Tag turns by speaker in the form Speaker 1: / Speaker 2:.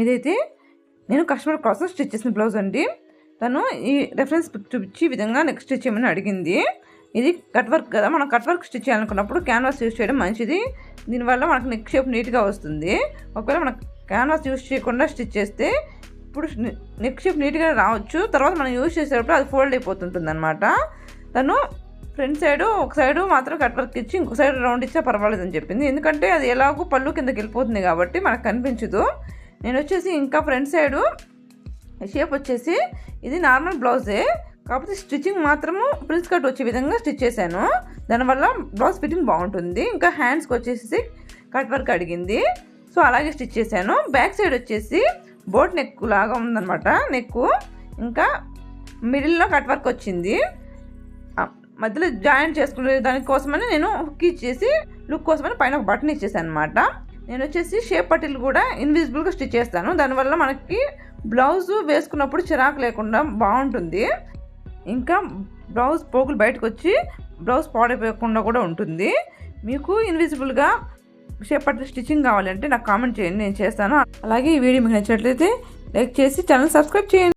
Speaker 1: ఇదైతే నేను కస్టమర్ కోసం స్టిచ్ చేసిన బ్లౌజ్ అండి. తను ఈ రెఫరెన్స్ చూపించి ఈ విధంగా నెక్ స్టిచ్ చేయమని అడిగింది. ఇది కట్ వర్క్ కదా, మనం కట్ వర్క్ స్టిచ్ చేయాలనుకున్నప్పుడు క్యాన్వాస్ యూస్ చేయడం మంచిది. దీనివల్ల మనకు నెక్ షేప్ నీట్గా వస్తుంది. ఒకవేళ మనం క్యాన్వాస్ యూస్ చేయకుండా స్టిచ్ చేస్తే ఇప్పుడు నెక్ షేప్ నీట్గా రావచ్చు, తర్వాత మనం యూస్ చేసేటప్పుడు అది ఫోల్డ్ అయిపోతుంటుంది అనమాట. తను ఫ్రంట్ సైడు ఒక సైడు మాత్రం కట్ వర్క్ ఇచ్చి ఇంకో సైడ్ రౌండ్ ఇచ్చా పర్వాలేదని చెప్పింది. ఎందుకంటే అది ఎలాగో పళ్ళు కిందకి వెళ్ళిపోతుంది కాబట్టి మనకు కనిపించదు. నేను వచ్చేసి ఇంకా ఫ్రంట్ సైడు షేప్ వచ్చేసి ఇది నార్మల్ బ్లౌజే, కాకపోతే స్టిచ్చింగ్ మాత్రము ప్రిన్స్ కట్ వచ్చే విధంగా స్టిచ్ చేశాను. దానివల్ల బ్లౌజ్ ఫిట్టింగ్ బాగుంటుంది. ఇంకా హ్యాండ్స్కి వచ్చేసి కట్ వర్క్ అడిగింది, సో అలాగే స్టిచ్ చేశాను. బ్యాక్ సైడ్ వచ్చేసి బోట్ నెక్ లాగా ఉందన్నమాట నెక్. ఇంకా మిడిల్లో కట్ వర్క్ వచ్చింది. మధ్యలో జాయింట్ చేసుకునే దానికోసమని నేను హుక్ ఇచ్చేసి లుక్ కోసమని పైన ఒక బటన్ ఇచ్చేసాను అనమాట. నేను వచ్చేసి షేప్ పట్టీలు కూడా ఇన్విజిబుల్గా స్టిచ్ చేస్తాను. దానివల్ల మనకి బ్లౌజు వేసుకున్నప్పుడు చిరాకు లేకుండా బాగుంటుంది. ఇంకా బ్లౌజ్ పోగులు బయటకు వచ్చి బ్లౌజ్ పాడైపోకుండా కూడా ఉంటుంది. మీకు ఇన్విజిబుల్గా షేప్ పట్టీలు స్టిచ్చింగ్ కావాలంటే నాకు కామెంట్ చేయండి, నేను చేస్తాను. అలాగే ఈ వీడియో మీకు నచ్చినట్లయితే లైక్ చేసి ఛానల్ సబ్స్క్రైబ్ చేయండి.